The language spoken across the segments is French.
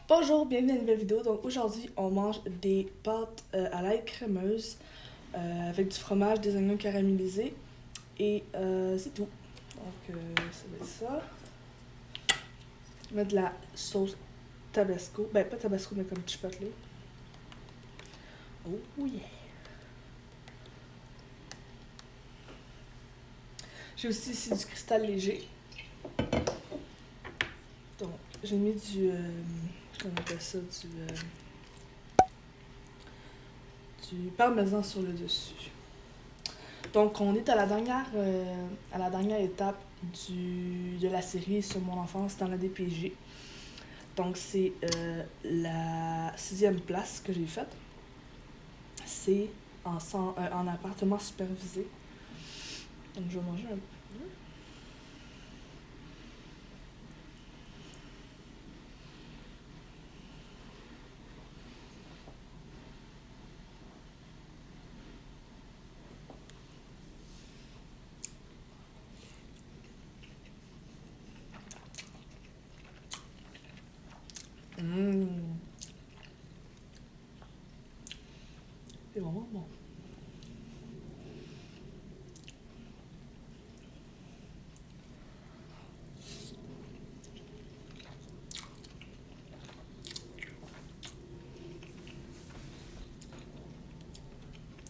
Bonjour, bienvenue à une nouvelle vidéo. Donc aujourd'hui, on mange des pâtes à l'ail crémeuse avec du fromage, des oignons caramélisés et c'est tout. Donc ça va être ça. Je vais mettre de la sauce tabasco. Ben pas tabasco mais comme chipotle. Oh yeah! J'ai aussi ici du cristal léger. Donc j'ai mis comment on appelle ça, du parmesan sur le dessus. Donc, on est à la dernière étape de la série sur mon enfance dans la DPG. Donc, c'est la 6e place que j'ai faite. C'est en appartement supervisé. Donc, je vais manger un peu. Mmh. C'est vraiment bon.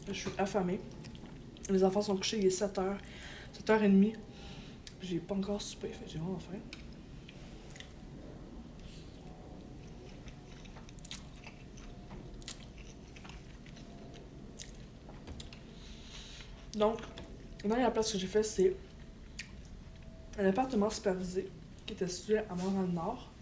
Je suis affamée. Les enfants sont couchés, il est 7h, 7h30. J'ai pas encore soupé, fait j'ai vraiment faim. Donc, la dernière place que j'ai fait, c'est un appartement supervisé qui était situé à Montréal-Nord.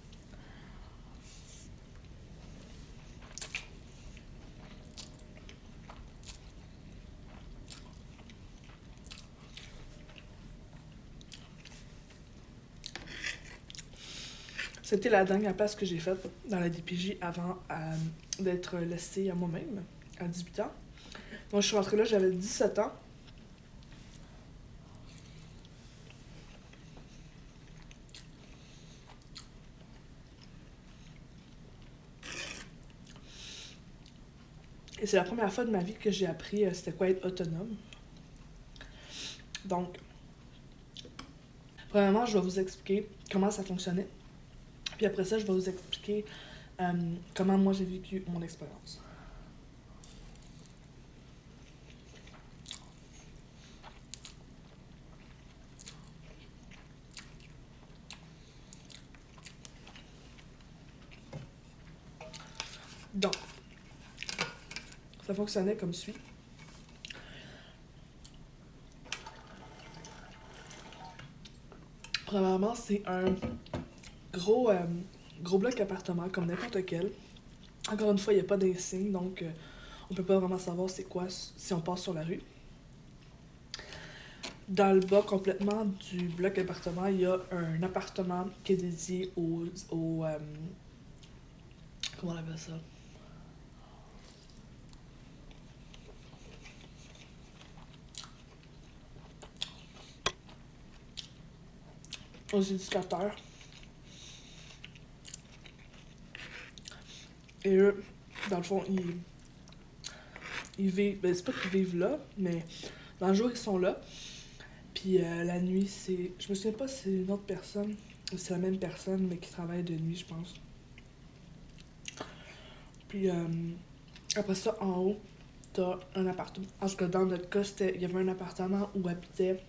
C'était la dernière place que j'ai faite dans la DPJ avant d'être laissée à moi-même à 18 ans. Donc, je suis rentrée là, j'avais 17 ans. Et c'est la première fois de ma vie que j'ai appris c'était quoi être autonome. Donc, premièrement, je vais vous expliquer comment ça fonctionnait. Puis après ça, je vais vous expliquer comment moi j'ai vécu mon expérience. Donc, ça fonctionnait comme suit. Premièrement, c'est un gros, gros bloc appartement comme n'importe quel. Encore une fois, il n'y a pas d'insigne, donc on peut pas vraiment savoir c'est quoi si on passe sur la rue. Dans le bas complètement du bloc appartement, il y a un appartement qui est dédié aux comment on appelle ça? Aux éducateurs. Et eux, dans le fond, ils vivent. Ben, c'est pas qu'ils vivent là, mais dans le jour, ils sont là. Puis la nuit, c'est. Je me souviens pas si c'est une autre personne, ou c'est la même personne, mais qui travaille de nuit, je pense. Puis après ça, en haut, t'as un appartement. En tout cas, dans notre cas, il y avait un appartement où habitait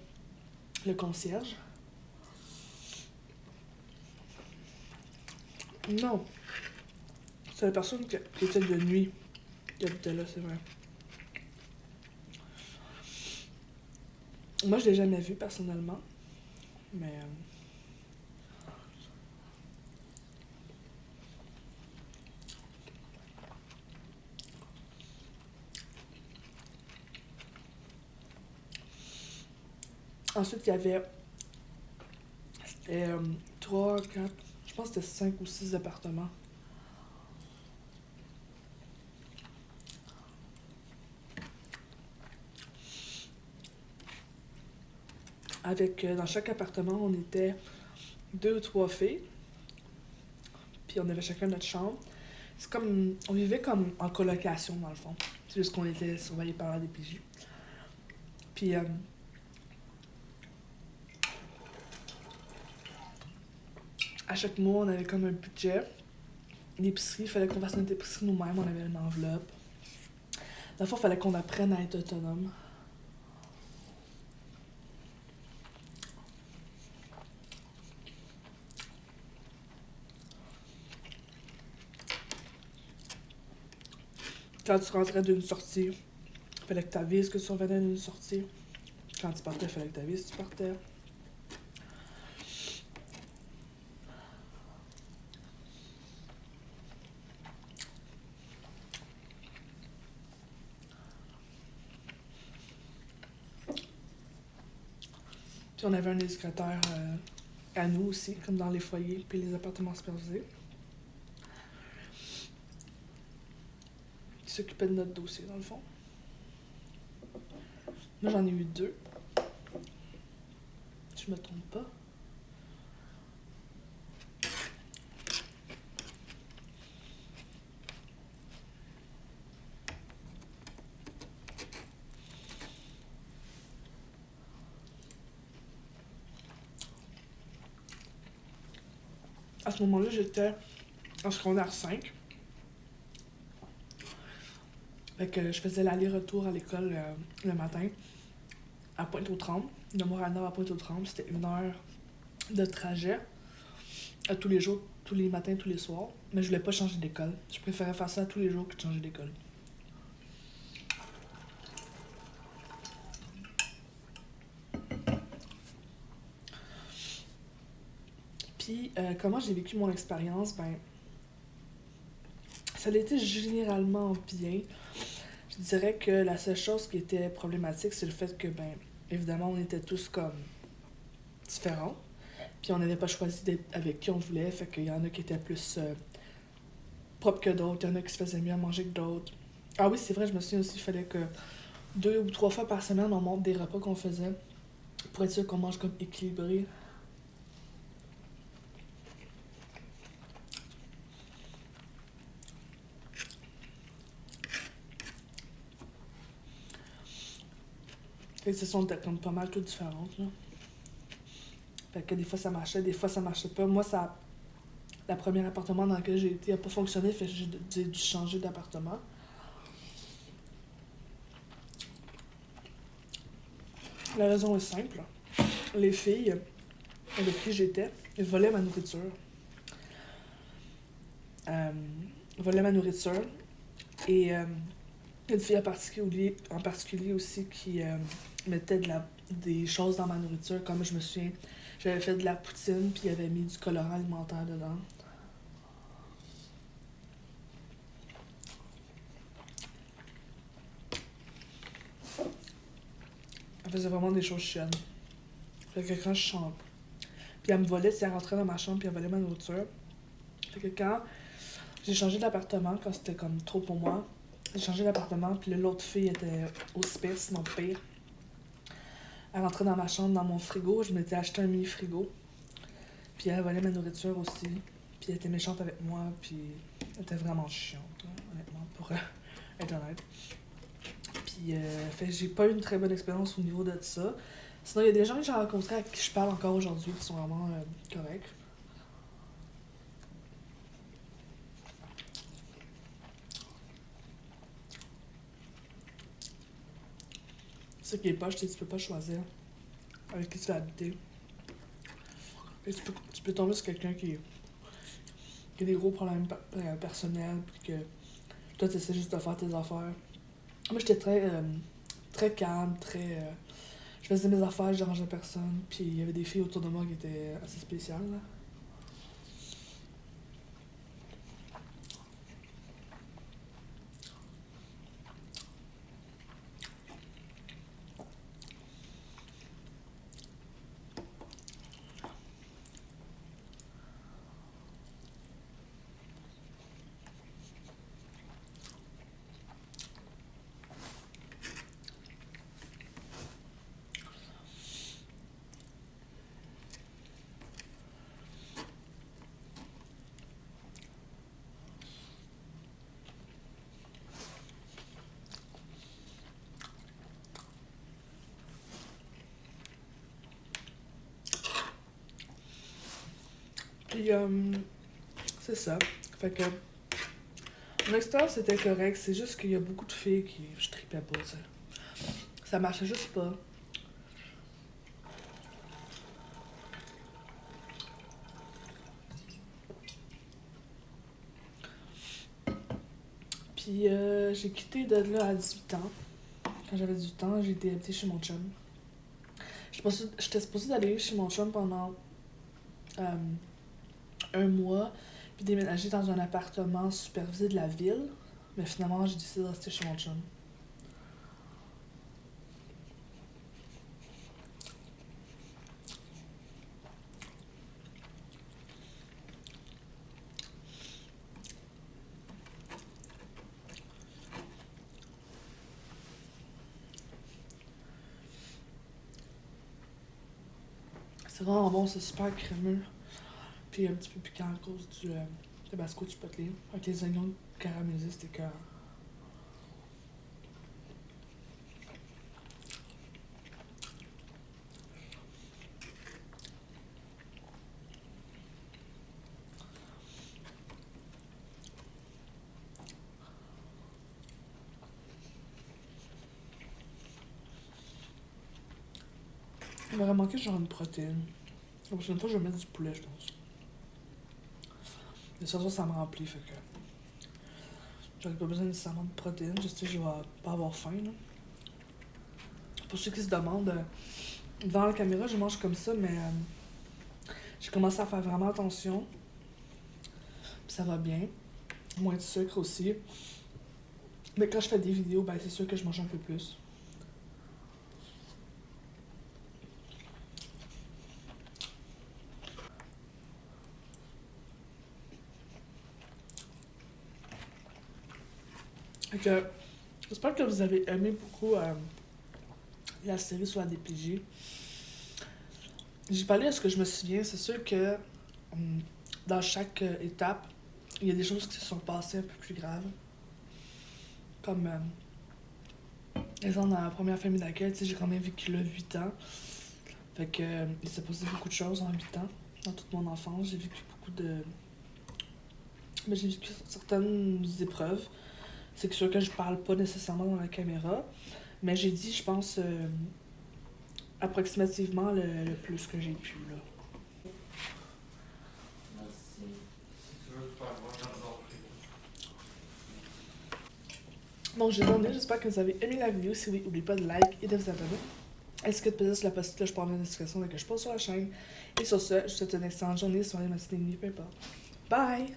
le concierge. Non, c'est la personne qui était de nuit qui habitait là, c'est vrai. Moi, je l'ai jamais vu personnellement, mais ensuite, il y avait 3, 4, je pense que c'était 5 ou 6 appartements. Avec, dans chaque appartement, on était 2 ou 3 filles. puis on avait chacun notre chambre. C'est comme... On vivait comme en colocation, dans le fond. C'est juste qu'on était surveillés par la DPJ. Puis... à chaque mois, on avait comme un budget. L'épicerie, il fallait qu'on fasse notre épicerie nous-mêmes, on avait une enveloppe. Dans le fond, il fallait qu'on apprenne à être autonome. Quand tu rentrais d'une sortie, il fallait que tu avises que tu revenais d'une sortie. Quand tu partais, il fallait que tu avises que tu partais. Puis on avait un éducateur à nous aussi, comme dans les foyers puis les appartements supervisés, qui s'occupait de notre dossier, dans le fond. Moi, j'en ai eu 2. Si je me trompe pas. À ce moment-là, j'étais en secondaire 5. Fait que je faisais l'aller-retour à l'école le matin, à Pointe-aux-Trembles. De Montréal-Nord à Pointe-aux-Trembles, c'était 1 heure de trajet. À tous les jours, tous les matins, tous les soirs. Mais je voulais pas changer d'école. Je préférais faire ça tous les jours que de changer d'école. Puis, comment j'ai vécu mon expérience? Ben, ça a été généralement bien. Je dirais que la seule chose qui était problématique, c'est le fait que, ben, évidemment, on était tous comme différents. Puis on n'avait pas choisi d'être avec qui on voulait. Fait qu'il y en a qui étaient plus propres que d'autres. Il y en a qui se faisaient mieux à manger que d'autres. Ah oui, c'est vrai, je me souviens aussi, il fallait que 2 ou 3 fois par semaine, on monte des repas qu'on faisait pour être sûr qu'on mange comme équilibré. Fait que c'est ça, on était comme pas mal toutes différentes, là. Fait que des fois ça marchait, des fois ça marchait pas. Moi, ça... Le premier appartement dans lequel j'ai été n'a pas fonctionné, fait que j'ai dû changer d'appartement. La raison est simple. Les filles avec qui j'étais volaient ma nourriture. Volaient ma nourriture. Et une fille en particulier aussi qui mettait des choses dans ma nourriture. Comme je me souviens, j'avais fait de la poutine puis il avait mis du colorant alimentaire dedans. Elle faisait vraiment des choses chiennes. Fait que quand je chante. Puis elle me volait, si elle rentrait dans ma chambre puis elle volait ma nourriture. Fait que quand j'ai changé d'appartement, quand c'était comme trop pour moi, j'ai changé d'appartement puis l'autre fille était aussi pire, sinon pire. Elle rentrait dans ma chambre, dans mon frigo, je m'étais acheté un mini frigo. Puis elle volait ma nourriture aussi. Puis elle était méchante avec moi, puis elle était vraiment chiante, hein, honnêtement, pour être honnête. Puis fait que j'ai pas eu une très bonne expérience au niveau de ça. Sinon, il y a des gens que j'ai rencontrés avec qui je parle encore aujourd'hui qui sont vraiment corrects. C'est ça qui est poche, tu peux pas choisir avec qui tu vas habiter. Et tu peux tomber sur quelqu'un qui a des gros problèmes personnels, puis que toi, tu essaies juste de faire tes affaires. Moi, j'étais très calme, je faisais mes affaires, je dérangeais personne, puis il y avait des filles autour de moi qui étaient assez spéciales, là. Puis, c'est ça. Fait que, mon expérience c'était correct, c'est juste qu'il y a beaucoup de filles qui je tripais pas, tu sais. Ça marchait juste pas. Puis, j'ai quitté de là à 18 ans. Quand j'avais 18 ans, j'ai été habitée chez mon chum. J'étais supposée d'aller chez mon chum pendant euh, un mois, puis déménager dans un appartement supervisé de la ville. Mais finalement, j'ai décidé de rester chez mon chum. C'est vraiment bon, c'est super crémeux. Puis un petit peu piquant à cause du tabasco chipotle. Avec les oignons caramélisés, c'était cœur. Il m'aurait manqué genre une protéine. La prochaine fois, je vais mettre du poulet, je pense. Et ça me remplit, fait que j'aurais pas besoin nécessairement de protéines. Je sais que je vais pas avoir faim, là. Pour ceux qui se demandent, dans la caméra, je mange comme ça, mais j'ai commencé à faire vraiment attention. Puis ça va bien. Moins de sucre aussi. Mais quand je fais des vidéos, ben c'est sûr que je mange un peu plus. Fait que, j'espère que vous avez aimé beaucoup la série sur la DPJ. J'ai parlé à ce que je me souviens. C'est sûr que dans chaque étape, il y a des choses qui se sont passées un peu plus graves. Comme, exemple, dans la première famille d'accueil, tu sais, j'ai quand même vécu là 8 ans. Fait que, il s'est passé beaucoup de choses en 8 ans. Dans toute mon enfance, j'ai vécu beaucoup de... Mais j'ai vécu certaines épreuves. C'est sûr que je parle pas nécessairement dans la caméra. Mais j'ai dit, je pense, approximativement le plus que j'ai pu, là. Merci. Si tu veux, tu peux avoir un ordre. Bon, j'ai terminé. J'espère que vous avez aimé la vidéo. Si oui, n'oubliez pas de like et de vous abonner. Est-ce que de peser sur la petite cloche pour avoir des notifications dès que je pose sur la chaîne. Et sur ce, je vous souhaite une excellente journée, soirée, matinée, nuit, peu importe. Bye!